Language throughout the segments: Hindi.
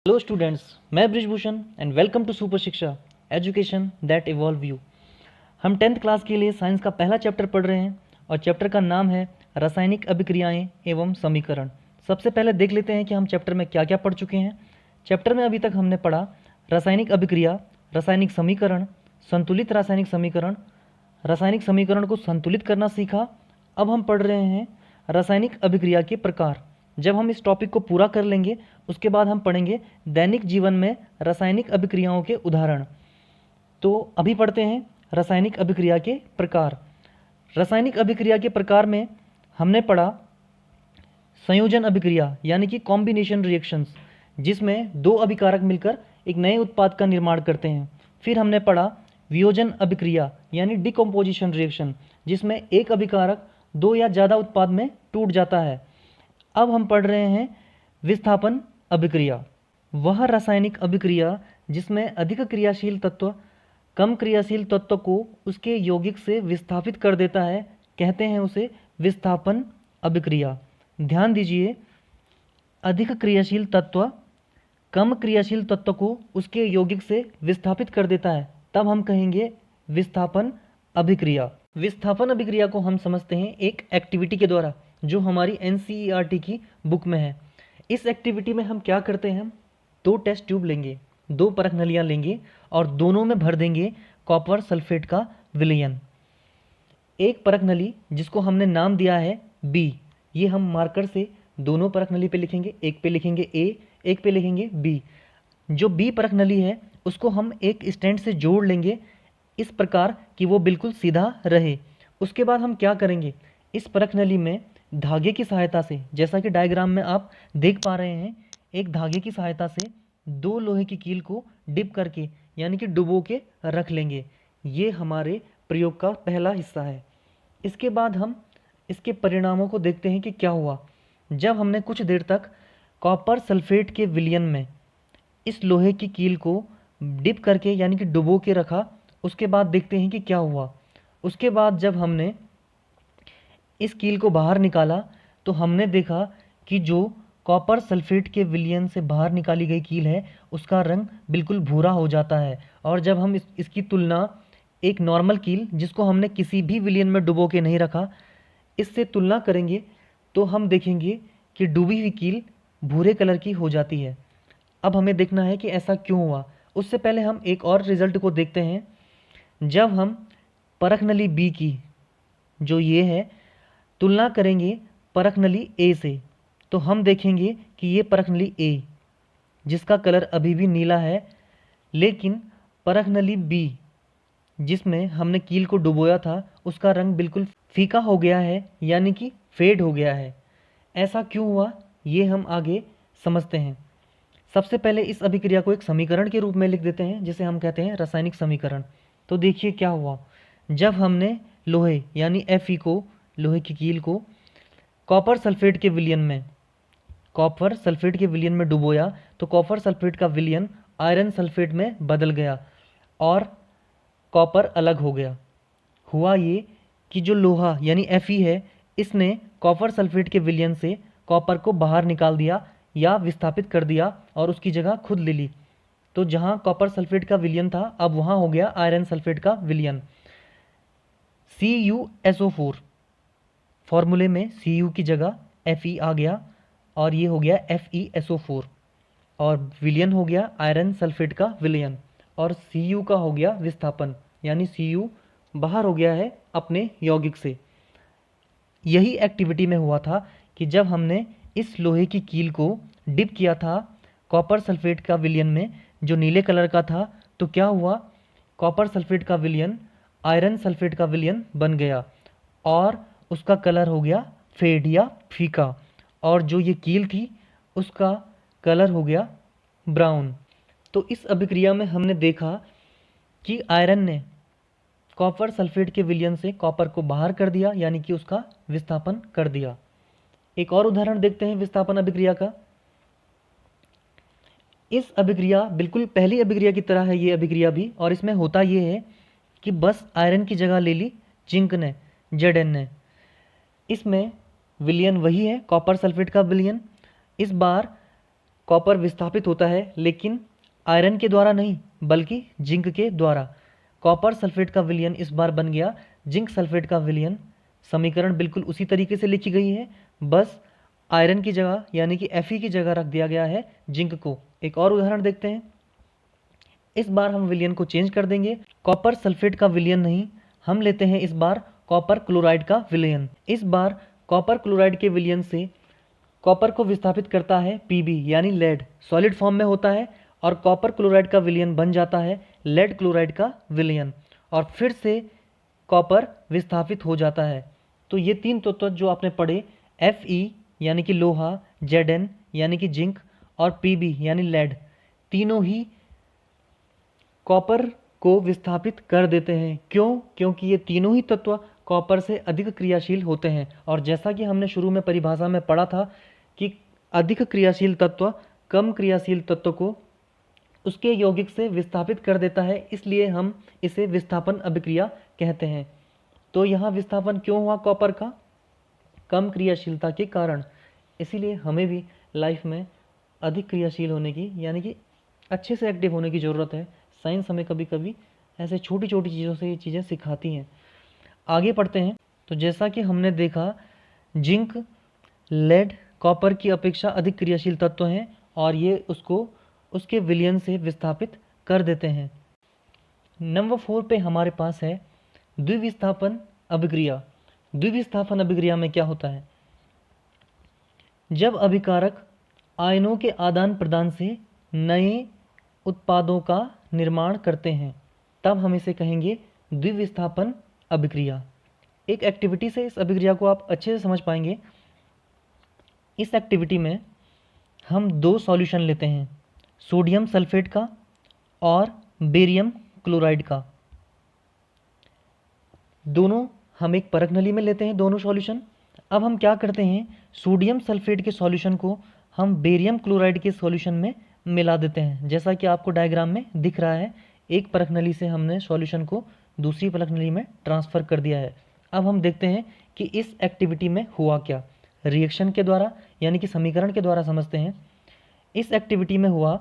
हेलो स्टूडेंट्स, मैं Brijbhushan and welcome to super Shiksha education that involve you. हम 10th क्लास के लिए साइंस का पहला चैप्टर पढ़ रहे हैं और चैप्टर का नाम है रासायनिक अभिक्रियाएं एवं समीकरण। सबसे पहले देख लेते हैं कि हम चैप्टर में क्या क्या पढ़ चुके हैं। चैप्टर में अभी तक हमने पढ़ा रासायनिक अभिक्रिया, रासायनिक समीकरण, संतुलित रासायनिक समीकरण को संतुलित करना सीखा। अब हम पढ़ रहे हैं रासायनिक अभिक्रिया के प्रकार। जब हम इस टॉपिक को पूरा कर लेंगे उसके बाद हम पढ़ेंगे दैनिक जीवन में रासायनिक अभिक्रियाओं के उदाहरण। तो अभी पढ़ते हैं रासायनिक अभिक्रिया के प्रकार। रासायनिक अभिक्रिया के प्रकार में हमने पढ़ा संयोजन अभिक्रिया यानी कि कॉम्बिनेशन रिएक्शंस, जिसमें दो अभिकारक मिलकर एक नए उत्पाद का निर्माण करते हैं। फिर हमने पढ़ा वियोजन अभिक्रिया यानी डिकम्पोजिशन रिएक्शन, जिसमें एक अभिकारक दो या ज़्यादा उत्पाद में टूट जाता है। अब हम पढ़ रहे हैं विस्थापन अभिक्रिया, वह रासायनिक अभिक्रिया जिसमें अधिक क्रियाशील तत्व कम क्रियाशील तत्व को उसके यौगिक से विस्थापित कर देता है, कहते हैं उसे विस्थापन अभिक्रिया। ध्यान दीजिए, अधिक क्रियाशील तत्व कम क्रियाशील तत्व को उसके यौगिक से विस्थापित कर देता है, तब हम कहेंगे विस्थापन अभिक्रिया। विस्थापन अभिक्रिया को हम समझते हैं एक एक्टिविटी के द्वारा जो हमारी NCERT की बुक में है। इस एक्टिविटी में हम क्या करते हैं, दो टेस्ट ट्यूब लेंगे, दो परख नलियाँ लेंगे और दोनों में भर देंगे कॉपर सल्फेट का विलयन। एक परख नली जिसको हमने नाम दिया है B, ये हम मार्कर से दोनों परख नली पे लिखेंगे, एक पे लिखेंगे A, एक पे लिखेंगे B। जो B परख नली है उसको हम एक स्टैंड से जोड़ लेंगे इस प्रकार कि वो बिल्कुल सीधा रहे। उसके बाद हम क्या करेंगे, इस परख नली में धागे की सहायता से, जैसा कि डायग्राम में आप देख पा रहे हैं, एक धागे की सहायता से दो लोहे की कील को डिप करके यानी कि डुबो के रख लेंगे। ये हमारे प्रयोग का पहला हिस्सा है। इसके बाद हम इसके परिणामों को देखते हैं कि क्या हुआ। जब हमने कुछ देर तक कॉपर सल्फेट के विलयन में इस लोहे की कील को डिप करके यानी कि डुबो के रखा, उसके बाद देखते हैं कि क्या हुआ। उसके बाद जब हमने इस कील को बाहर निकाला तो हमने देखा कि जो कॉपर सल्फेट के विलयन से बाहर निकाली गई कील है उसका रंग बिल्कुल भूरा हो जाता है। और जब हम इसकी तुलना एक नॉर्मल कील जिसको हमने किसी भी विलयन में डुबो के नहीं रखा इससे तुलना करेंगे तो हम देखेंगे कि डूबी हुई कील भूरे कलर की हो जाती है। अब हमें देखना है कि ऐसा क्यों हुआ। उससे पहले हम एक और रिजल्ट को देखते हैं। जब हम परख नली B की, जो ये है, तुलना करेंगे परख नली A से, तो हम देखेंगे कि ये परख नली A जिसका कलर अभी भी नीला है, लेकिन परख नली B जिसमें हमने कील को डुबोया था उसका रंग बिल्कुल फीका हो गया है यानी कि फेड हो गया है। ऐसा क्यों हुआ ये हम आगे समझते हैं। सबसे पहले इस अभिक्रिया को एक समीकरण के रूप में लिख देते हैं जिसे हम कहते हैं रासायनिक समीकरण। तो देखिए क्या हुआ, जब हमने लोहे यानी Fe को, लोहे की कील को कॉपर सल्फेट के विलयन में डुबोया तो कॉपर सल्फेट का विलयन आयरन सल्फेट में बदल गया और कॉपर अलग हो गया। हुआ ये कि जो लोहा यानी Fe है इसने कॉपर सल्फेट के विलयन से कॉपर को बाहर निकाल दिया या विस्थापित कर दिया और उसकी जगह खुद ले ली। तो जहाँ कॉपर सल्फेट का विलयन था अब वहाँ हो गया आयरन सल्फेट का विलयन, CuSO4। फॉर्मूले में Cu की जगह Fe आ गया और ये हो गया FeSO4 और विलयन हो गया आयरन सल्फेट का विलयन और Cu का हो गया विस्थापन यानी Cu बाहर हो गया है अपने यौगिक से। यही एक्टिविटी में हुआ था कि जब हमने इस लोहे की कील को डिप किया था कॉपर सल्फेट का विलयन में जो नीले कलर का था, तो क्या हुआ, कॉपर सल्फेट का विलयन आयरन सल्फेट का विलयन बन गया और उसका कलर हो गया फेड या फीका, और जो ये कील थी उसका कलर हो गया ब्राउन। तो इस अभिक्रिया में हमने देखा कि आयरन ने कॉपर सल्फेट के विलयन से कॉपर को बाहर कर दिया यानी कि उसका विस्थापन कर दिया। एक और उदाहरण देखते हैं विस्थापन अभिक्रिया का। इस अभिक्रिया बिल्कुल पहली अभिक्रिया की तरह है ये अभिक्रिया भी, और इसमें होता ये है कि बस आयरन की जगह ले ली जिंक ने, Zn ने। इसमें विलयन वही है कॉपर सल्फेट का विलयन। इस बार कॉपर विस्थापित होता है, लेकिन आयरन के द्वारा नहीं बल्कि जिंक के द्वारा। कॉपर सल्फेट का विलयन इस बार बन गया जिंक सल्फेट का विलयन। समीकरण बिल्कुल उसी तरीके से लिखी गई है, बस आयरन की जगह यानी कि Fe की जगह रख दिया गया है जिंक को। एक और उदाहरण देखते हैं। इस बार हम विलयन को चेंज कर देंगे, कॉपर सल्फेट का विलयन नहीं, हम लेते हैं इस बार कॉपर क्लोराइड का विलयन। इस बार कॉपर क्लोराइड के विलयन से कॉपर को विस्थापित करता है Pb यानी लेड, सॉलिड फॉर्म में होता है, और कॉपर क्लोराइड का विलयन बन जाता है लेड क्लोराइड का विलयन, और फिर से कॉपर विस्थापित हो जाता है। तो ये तीन तत्व जो आपने पढ़े, Fe यानी कि लोहा, Zn यानी कि जिंक, और Pb यानी लेड, तीनों ही कॉपर को विस्थापित कर देते हैं। क्यों? क्योंकि ये तीनों ही तत्व कॉपर से अधिक क्रियाशील होते हैं। और जैसा कि हमने शुरू में परिभाषा में पढ़ा था कि अधिक क्रियाशील तत्व कम क्रियाशील तत्व को उसके यौगिक से विस्थापित कर देता है, इसलिए हम इसे विस्थापन अभिक्रिया कहते हैं। तो यहाँ विस्थापन क्यों हुआ कॉपर का? कम क्रियाशीलता के कारण। इसीलिए हमें भी लाइफ में अधिक क्रियाशील होने की यानी कि अच्छे से एक्टिव होने की ज़रूरत है। साइंस हमें कभी कभी ऐसे छोटी छोटी चीज़ों से ये चीज़ें सिखाती हैं। आगे पढ़ते हैं। तो जैसा कि हमने देखा, जिंक, लेड कॉपर की अपेक्षा अधिक क्रियाशील तत्व हैं और ये उसको उसके विलयन से विस्थापित कर देते हैं। नंबर 4 पे हमारे पास है द्विविस्थापन अभिक्रिया। द्विविस्थापन अभिक्रिया में क्या होता है? जब अभिकारक आयनों के आदान प्रदान से नए उत्पादों का निर्माण करते हैं, तब हम इसे कहेंगे द्विविस्थापन अभिक्रिया। एक एक्टिविटी से इस अभिक्रिया को आप अच्छे से समझ पाएंगे। इस एक्टिविटी में हम दो सॉल्यूशन लेते हैं, सोडियम सल्फेट का और बेरियम क्लोराइड का। दोनों हम एक परख नली में लेते हैं, दोनों सॉल्यूशन। अब हम क्या करते हैं, सोडियम सल्फेट के सॉल्यूशन को हम बेरियम क्लोराइड के सॉल्यूशन में मिला देते हैं। जैसा कि आपको डायग्राम में दिख रहा है, एक परख नली से हमने सॉल्यूशन को दूसरी परख नली में ट्रांसफ़र कर दिया है। अब हम देखते हैं कि इस एक्टिविटी में हुआ क्या। रिएक्शन के द्वारा यानी कि समीकरण के द्वारा समझते हैं। इस एक्टिविटी में हुआ,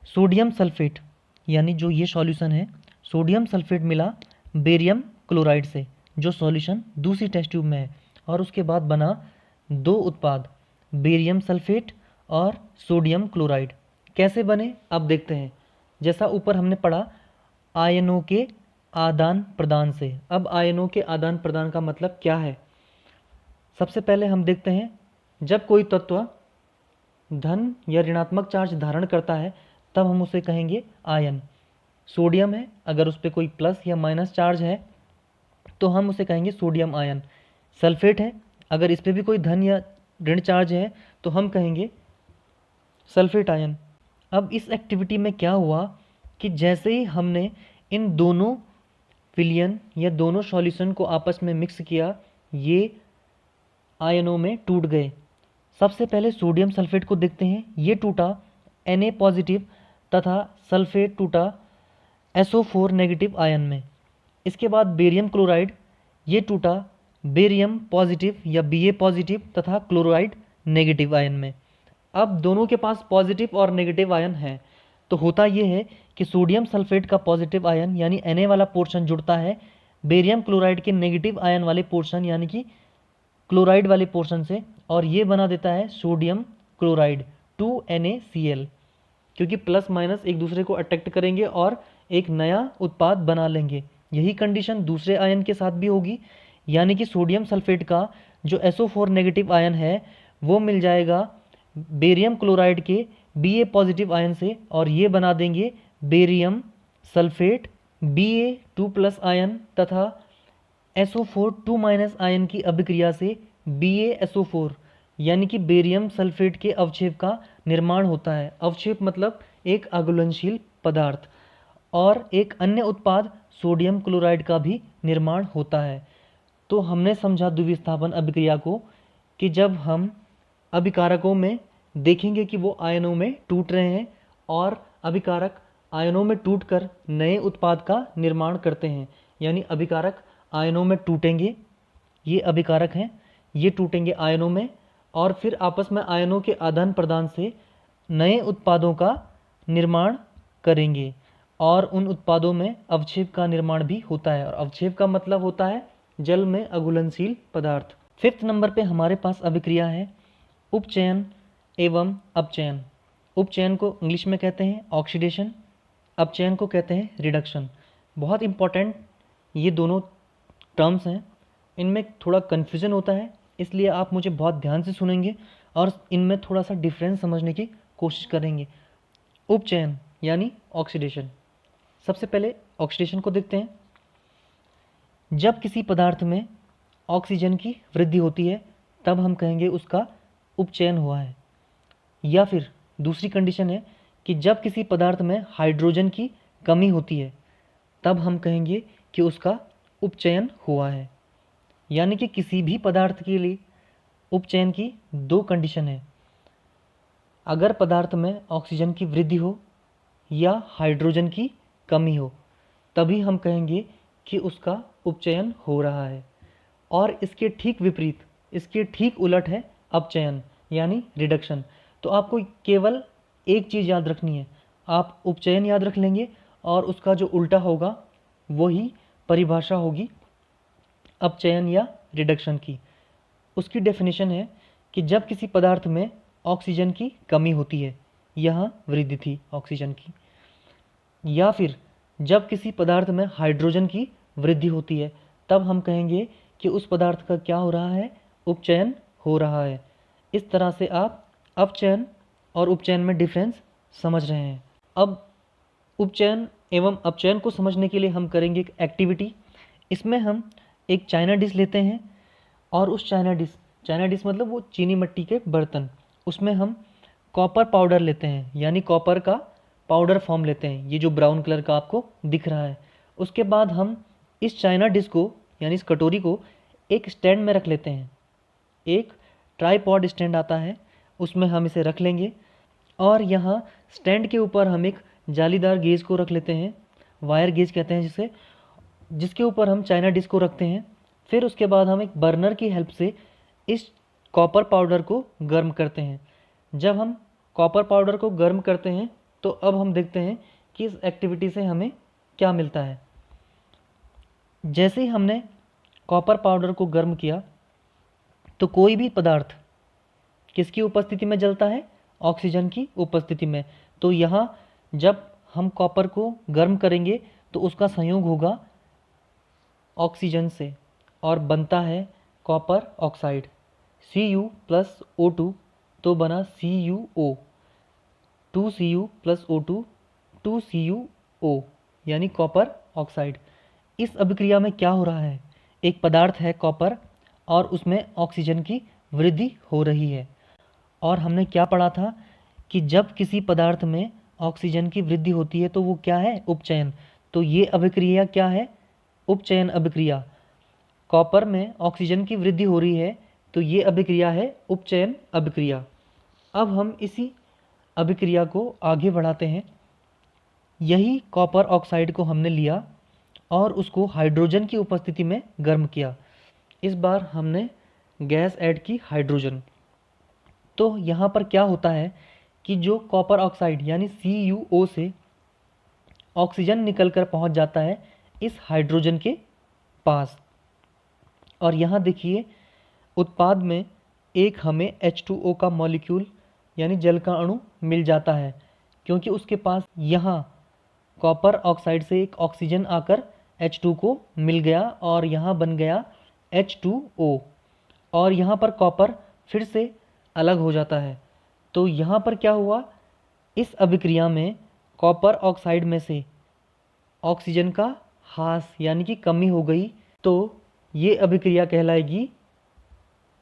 सोडियम सल्फेट यानी जो ये सॉल्यूशन है, सोडियम सल्फेट मिला बेरियम क्लोराइड से, जो सॉल्यूशन दूसरी टेस्ट ट्यूब में है, और उसके बाद बना दो उत्पाद, बेरियम सल्फेट और सोडियम क्लोराइड। कैसे बने अब देखते हैं। जैसा ऊपर हमने पढ़ा, आयनों के आदान प्रदान से। अब आयनों के आदान प्रदान का मतलब क्या है? सबसे पहले हम देखते हैं, जब कोई तत्व धन या ऋणात्मक चार्ज धारण करता है तब हम उसे कहेंगे आयन। सोडियम है, अगर उस पर कोई प्लस या माइनस चार्ज है तो हम उसे कहेंगे सोडियम आयन। सल्फेट है, अगर इस पर भी कोई धन या ऋण चार्ज है तो हम कहेंगे सल्फेट आयन। अब इस एक्टिविटी में क्या हुआ कि जैसे ही हमने इन दोनों विलयन या दोनों सॉल्यूशन को आपस में मिक्स किया, ये आयनों में टूट गए। सबसे पहले सोडियम सल्फेट को देखते हैं, ये टूटा Na पॉजिटिव तथा सल्फेट टूटा SO4 नेगेटिव आयन में। इसके बाद बेरियम क्लोराइड, ये टूटा बेरियम पॉजिटिव या Ba पॉजिटिव तथा क्लोराइड नेगेटिव आयन में। अब दोनों के पास पॉजिटिव और नेगेटिव आयन है, तो होता ये है कि सोडियम सल्फेट का पॉजिटिव आयन यानी Na वाला पोर्शन जुड़ता है बेरियम क्लोराइड के नेगेटिव आयन वाले पोर्शन यानी कि क्लोराइड वाले पोर्शन से, और ये बना देता है सोडियम क्लोराइड 2NaCl, क्योंकि प्लस माइनस एक दूसरे को अट्रैक्ट करेंगे और एक नया उत्पाद बना लेंगे। यही कंडीशन दूसरे आयन के साथ भी होगी, यानी कि सोडियम सल्फेट का जो SO4 नेगेटिव आयन है वो मिल जाएगा बेरियम क्लोराइड के Ba पॉजिटिव आयन से, और ये बना देंगे बेरियम सल्फेट Ba2+ आयन तथा SO4 2- आयन की अभिक्रिया से BaSO4 यानी कि बेरियम सल्फेट के अवक्षेप का निर्माण होता है। अवक्षेप मतलब एक अघुलनशील पदार्थ, और एक अन्य उत्पाद सोडियम क्लोराइड का भी निर्माण होता है। तो हमने समझा द्विविस्थापन अभिक्रिया को कि जब हम अभिकारकों में देखेंगे कि वो आयनों में टूट रहे हैं और अभिकारक आयनों में टूटकर नए उत्पाद का निर्माण करते हैं, यानी अभिकारक आयनों में टूटेंगे, ये अभिकारक हैं, ये टूटेंगे आयनों में और फिर आपस में आयनों के आदान प्रदान से नए उत्पादों का निर्माण करेंगे और उन उत्पादों में अवक्षेप का निर्माण भी होता है। और अवक्षेप का मतलब होता है जल में अघुलनशील पदार्थ। 5th नंबर पे हमारे पास अभिक्रिया है उपचयन एवं अपचयन। उपचयन को इंग्लिश में कहते हैं ऑक्सीडेशन, अपचयन को कहते हैं रिडक्शन। बहुत इंपॉर्टेंट ये दोनों टर्म्स हैं, इनमें थोड़ा कन्फ्यूज़न होता है, इसलिए आप मुझे बहुत ध्यान से सुनेंगे और इनमें थोड़ा सा डिफरेंस समझने की कोशिश करेंगे। उपचयन यानी ऑक्सीडेशन। सबसे पहले ऑक्सीडेशन को देखते हैं। जब किसी पदार्थ में ऑक्सीजन की वृद्धि होती है तब हम कहेंगे उसका उपचयन हुआ है। या फिर दूसरी कंडीशन है कि जब किसी पदार्थ में हाइड्रोजन की कमी होती है तब हम कहेंगे कि उसका उपचयन हुआ है। यानी कि किसी भी पदार्थ के लिए उपचयन की दो कंडीशन है, अगर पदार्थ में ऑक्सीजन की वृद्धि हो या हाइड्रोजन की कमी हो तभी हम कहेंगे कि उसका उपचयन हो रहा है। और इसके ठीक विपरीत, इसके ठीक उलट है अपचयन यानी रिडक्शन। तो आपको केवल एक चीज़ याद रखनी है, आप उपचयन याद रख लेंगे और उसका जो उल्टा होगा वही परिभाषा होगी अपचयन या रिडक्शन की। उसकी डेफिनेशन है कि जब किसी पदार्थ में ऑक्सीजन की कमी होती है, यहाँ वृद्धि थी ऑक्सीजन की, या फिर जब किसी पदार्थ में हाइड्रोजन की वृद्धि होती है तब हम कहेंगे कि उस पदार्थ का क्या हो रहा है, उपचयन हो रहा है। इस तरह से आप अपचयन और उपचयन में डिफरेंस समझ रहे हैं। अब उपचयन एवं अपचयन को समझने के लिए हम करेंगे एक एक्टिविटी। इसमें हम एक चाइना डिश लेते हैं और उस चाइना डिश मतलब वो चीनी मिट्टी के बर्तन, उसमें हम कॉपर पाउडर लेते हैं, यानी कॉपर का पाउडर फॉर्म लेते हैं, ये जो ब्राउन कलर का आपको दिख रहा है। उसके बाद हम इस चाइना डिश को यानी इस कटोरी को एक स्टैंड में रख लेते हैं। एक ट्राईपॉड स्टैंड आता है, उसमें हम इसे रख लेंगे और यहाँ स्टैंड के ऊपर हम एक जालीदार गेज को रख लेते हैं, वायर गेज कहते हैं जिसके ऊपर हम चाइना डिश को रखते हैं। फिर उसके बाद हम एक बर्नर की हेल्प से इस कॉपर पाउडर को गर्म करते हैं। जब हम कॉपर पाउडर को गर्म करते हैं तो अब हम देखते हैं कि इस एक्टिविटी से हमें क्या मिलता है। जैसे ही हमने कॉपर पाउडर को गर्म किया तो कोई भी पदार्थ किसकी उपस्थिति में जलता है, ऑक्सीजन की उपस्थिति में। तो यहाँ जब हम कॉपर को गर्म करेंगे तो उसका संयोग होगा ऑक्सीजन से और बनता है copper oxide, Cu plus O2 तो बना CuO, 2Cu plus O2 2CuO यानी कॉपर ऑक्साइड। इस अभिक्रिया में क्या हो रहा है, एक पदार्थ है कॉपर और उसमें ऑक्सीजन की वृद्धि हो रही है। और हमने क्या पढ़ा था कि जब किसी पदार्थ में ऑक्सीजन की वृद्धि होती है तो वो क्या है, उपचयन। तो ये अभिक्रिया क्या है, उपचयन अभिक्रिया। कॉपर में ऑक्सीजन की वृद्धि हो रही है तो ये अभिक्रिया है उपचयन अभिक्रिया। अब हम इसी अभिक्रिया को आगे बढ़ाते हैं। यही कॉपर ऑक्साइड को हमने लिया और उसको हाइड्रोजन की उपस्थिति में गर्म किया। इस बार हमने गैस ऐड की हाइड्रोजन। तो यहाँ पर क्या होता है कि जो कॉपर ऑक्साइड यानी CuO से ऑक्सीजन निकलकर पहुँच जाता है इस हाइड्रोजन के पास। और यहाँ देखिए उत्पाद में एक हमें H2O का मॉलिक्यूल यानी जल का अणु मिल जाता है, क्योंकि उसके पास यहाँ कॉपर ऑक्साइड से एक ऑक्सीजन आकर H2 को मिल गया और यहाँ बन गया H2O। और यहाँ पर कॉपर फिर से अलग हो जाता है। तो यहाँ पर क्या हुआ, इस अभिक्रिया में कॉपर ऑक्साइड में से ऑक्सीजन का ह्रास यानी कि कमी हो गई। तो ये अभिक्रिया कहलाएगी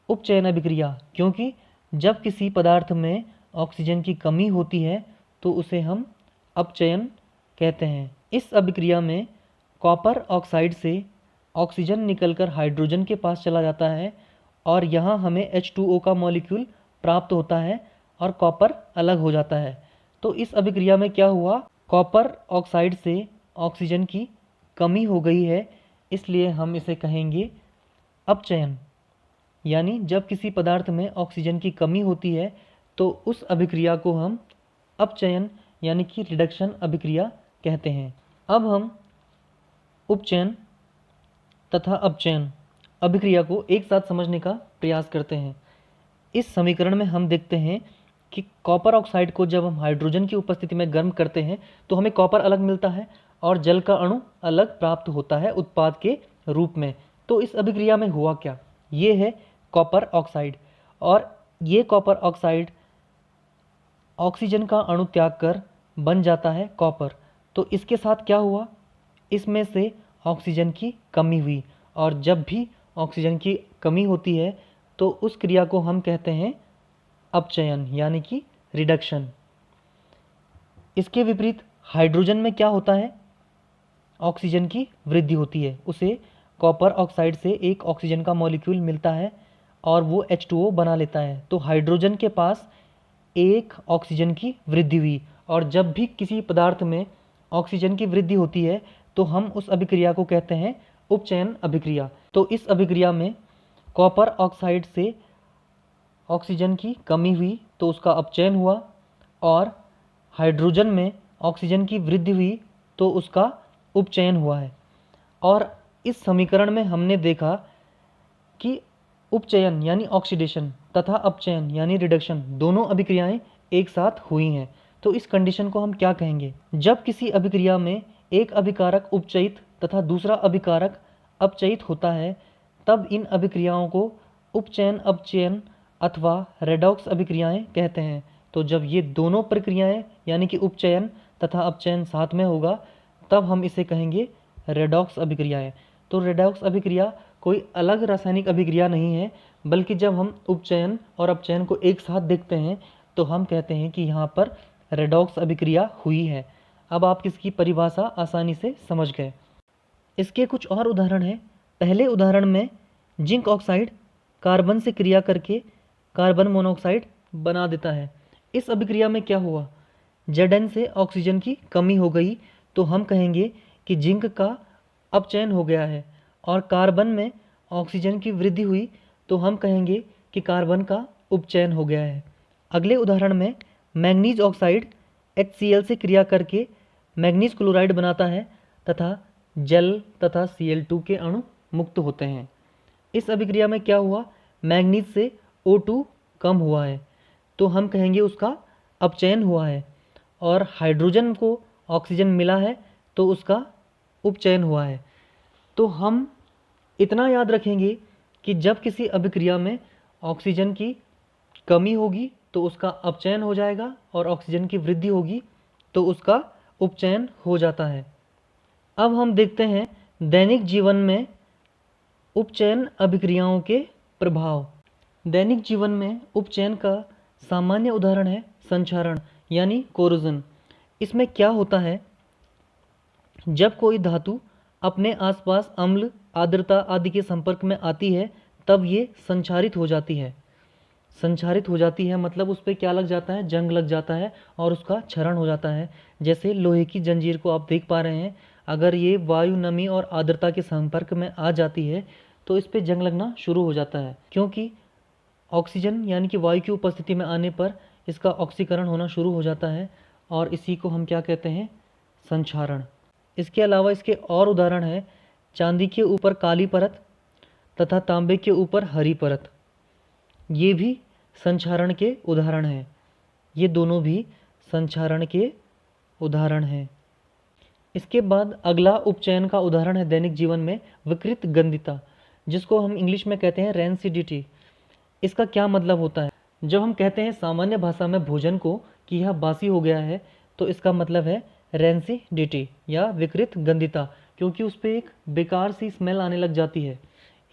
उपचयन अभिक्रिया, क्योंकि जब किसी पदार्थ में ऑक्सीजन की कमी होती है तो उसे हम अपचयन कहते हैं। इस अभिक्रिया में कॉपर ऑक्साइड से ऑक्सीजन निकलकर हाइड्रोजन के पास चला जाता है और यहाँ हमें H2O का मॉलिक्यूल प्राप्त होता है और कॉपर अलग हो जाता है। तो इस अभिक्रिया में क्या हुआ, कॉपर ऑक्साइड से ऑक्सीजन की कमी हो गई है, इसलिए हम इसे कहेंगे अपचयन। यानी जब किसी पदार्थ में ऑक्सीजन की कमी होती है तो उस अभिक्रिया को हम अपचयन यानी कि रिडक्शन अभिक्रिया कहते हैं। अब हम उपचयन तथा अपचयन अभिक्रिया को एक साथ समझने का प्रयास करते हैं। इस समीकरण में हम देखते हैं कि कॉपर ऑक्साइड को जब हम हाइड्रोजन की उपस्थिति में गर्म करते हैं तो हमें कॉपर अलग मिलता है और जल का अणु अलग प्राप्त होता है उत्पाद के रूप में। तो इस अभिक्रिया में हुआ क्या? ये है कॉपर ऑक्साइड, और ये कॉपर ऑक्साइड ऑक्सीजन का अणु त्याग कर बन जाता है कॉपर। तो इसके साथ क्या हुआ? इसमें से ऑक्सीजन की कमी हुई, और जब भी ऑक्सीजन की कमी होती है तो उस क्रिया को हम कहते हैं अपचयन यानी कि रिडक्शन। इसके विपरीत हाइड्रोजन में क्या होता है? ऑक्सीजन की वृद्धि होती है, उसे कॉपर ऑक्साइड से एक ऑक्सीजन का मॉलिक्यूल मिलता है और वो H2O बना लेता है। तो हाइड्रोजन के पास एक ऑक्सीजन की वृद्धि हुई, और जब भी किसी पदार्थ में ऑक्सीजन की वृद्धि होती है तो हम उस अभिक्रिया को कहते हैं उपचयन अभिक्रिया। तो इस अभिक्रिया में कॉपर ऑक्साइड से ऑक्सीजन की कमी हुई तो उसका अपचयन हुआ, और हाइड्रोजन में ऑक्सीजन की वृद्धि हुई तो उसका उपचयन हुआ है। और इस समीकरण में हमने देखा कि उपचयन यानी ऑक्सीडेशन तथा अपचयन यानी रिडक्शन दोनों अभिक्रियाएं एक साथ हुई हैं। तो इस कंडीशन को हम क्या कहेंगे? जब किसी अभिक्रिया में एक अभिकारक उपचयित तथा दूसरा अभिकारक अपचयित होता है तब इन अभिक्रियाओं को उपचयन अपचयन अथवा रेडॉक्स अभिक्रियाएं कहते हैं। तो जब ये दोनों प्रक्रियाएं यानी कि उपचयन तथा अपचयन साथ में होगा तब हम इसे कहेंगे रेडॉक्स अभिक्रियाएं। तो रेडॉक्स अभिक्रिया कोई अलग रासायनिक अभिक्रिया नहीं है, बल्कि जब हम उपचयन और अपचयन को एक साथ देखते हैं तो हम कहते हैं कि यहाँ पर रेडॉक्स अभिक्रिया हुई है। अब आप इसकी परिभाषा आसानी से समझ गए। इसके कुछ और उदाहरण हैं। पहले उदाहरण में जिंक ऑक्साइड कार्बन से क्रिया करके कार्बन मोनोऑक्साइड बना देता है। इस अभिक्रिया में क्या हुआ? Zn से ऑक्सीजन की कमी हो गई तो हम कहेंगे कि जिंक का अपचयन हो गया है, और कार्बन में ऑक्सीजन की वृद्धि हुई तो हम कहेंगे कि कार्बन का उपचयन हो गया है। अगले उदाहरण में मैंगनीज ऑक्साइड HCl से क्रिया करके मैंगनीज क्लोराइड बनाता है तथा जल तथा Cl2 के अणु मुक्त होते हैं। इस अभिक्रिया में क्या हुआ? मैंगनीज से O2 कम हुआ है तो हम कहेंगे उसका अपचयन हुआ है, और हाइड्रोजन को ऑक्सीजन मिला है तो उसका उपचयन हुआ है। तो हम इतना याद रखेंगे कि जब किसी अभिक्रिया में ऑक्सीजन की कमी होगी तो उसका अपचयन हो जाएगा, और ऑक्सीजन की वृद्धि होगी तो उसका उपचयन हो जाता है। अब हम देखते हैं दैनिक जीवन में उपचयन अभिक्रियाओं के प्रभाव। दैनिक जीवन में उपचयन का सामान्य उदाहरण है संक्षारण यानी कोरोजन। इसमें क्या होता है? जब कोई धातु अपने आसपास अम्ल आर्द्रता आदि के संपर्क में आती है तब ये संक्षारित हो जाती है। संक्षारित हो जाती है मतलब उस पर क्या लग जाता है? जंग लग जाता है और उसका क्षरण हो जाता है। जैसे लोहे की जंजीर को आप देख पा रहे हैं, अगर ये वायु नमी और आर्द्रता के संपर्क में आ जाती है तो इस पर जंग लगना शुरू हो जाता है, क्योंकि ऑक्सीजन यानी कि वायु की उपस्थिति में आने पर इसका ऑक्सीकरण होना शुरू हो जाता है, और इसी को हम क्या कहते हैं? संक्षारण। इसके अलावा इसके और उदाहरण है चांदी के ऊपर काली परत तथा तांबे के ऊपर हरी परत। ये भी संक्षारण के उदाहरण हैं। ये दोनों भी संक्षारण के उदाहरण हैं। इसके बाद अगला उपचयन का उदाहरण है दैनिक जीवन में विकृत गंधिता, जिसको हम इंग्लिश में कहते हैं रैंसिडिटी। इसका क्या मतलब होता है? जब हम कहते हैं सामान्य भाषा में भोजन को कि यह बासी हो गया है तो इसका मतलब है रैंसिडिटी या विकृत गंधिता, क्योंकि उस पर एक बेकार सी स्मेल आने लग जाती है,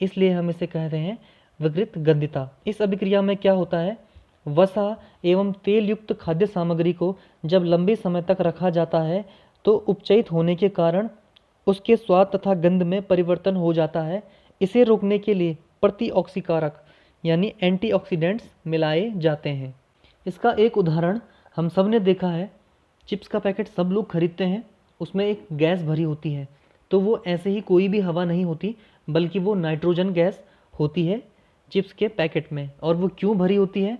इसलिए हम इसे कहते हैं विकृत गंधिता। इस अभिक्रिया में क्या होता है? वसा एवं तेल युक्त खाद्य सामग्री को जब लंबे समय तक रखा जाता है तो उपचयित होने के कारण उसके स्वाद तथा गंध में परिवर्तन हो जाता है। इसे रोकने के लिए प्रतिऑक्सीकारक यानी एंटीऑक्सीडेंट्स मिलाए जाते हैं। इसका एक उदाहरण हम सब ने देखा है, चिप्स का पैकेट सब लोग खरीदते हैं, उसमें एक गैस भरी होती है, तो वो ऐसे ही कोई भी हवा नहीं होती बल्कि वो नाइट्रोजन गैस होती है। चिप्स के पैकेट में। और वो क्यों भरी होती है?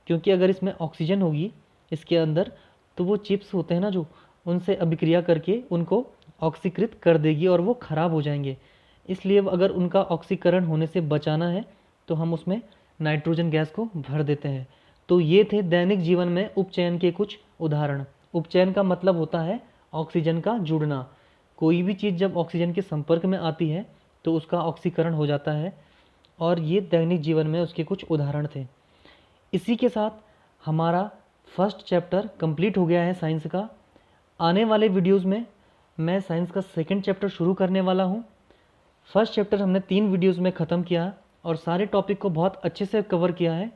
क्योंकि अगर इसमें ऑक्सीजन होगी इसके अंदर तो वो चिप्स होते हैं ना जो, उनसे अभिक्रिया करके उनको ऑक्सीकृत कर देगी और वो ख़राब हो जाएंगे। इसलिए अगर उनका ऑक्सीकरण होने से बचाना है तो हम उसमें नाइट्रोजन गैस को भर देते हैं। तो ये थे दैनिक जीवन में उपचयन के कुछ उदाहरण। उपचयन का मतलब होता है ऑक्सीजन का जुड़ना। कोई भी चीज़ जब ऑक्सीजन के संपर्क में आती है तो उसका ऑक्सीकरण हो जाता है, और ये दैनिक जीवन में उसके कुछ उदाहरण थे। इसी के साथ हमारा फर्स्ट चैप्टर कंप्लीट हो गया है साइंस का। आने वाले वीडियोस में मैं साइंस का सेकंड चैप्टर शुरू करने वाला हूँ। फर्स्ट चैप्टर हमने 3 वीडियोस में ख़त्म किया और सारे टॉपिक को बहुत अच्छे से कवर किया है।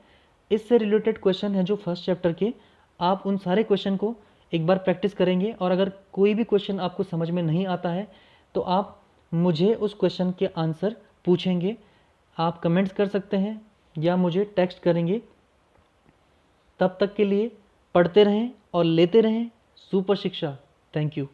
इससे रिलेटेड क्वेश्चन है जो फर्स्ट चैप्टर के, आप उन सारे क्वेश्चन को एक बार प्रैक्टिस करेंगे, और अगर कोई भी क्वेश्चन आपको समझ में नहीं आता है तो आप मुझे उस क्वेश्चन के आंसर पूछेंगे। आप कमेंट्स कर सकते हैं या मुझे टेक्स्ट करेंगे। तब तक के लिए पढ़ते रहें और लेते रहें सुपर शिक्षा। Thank you.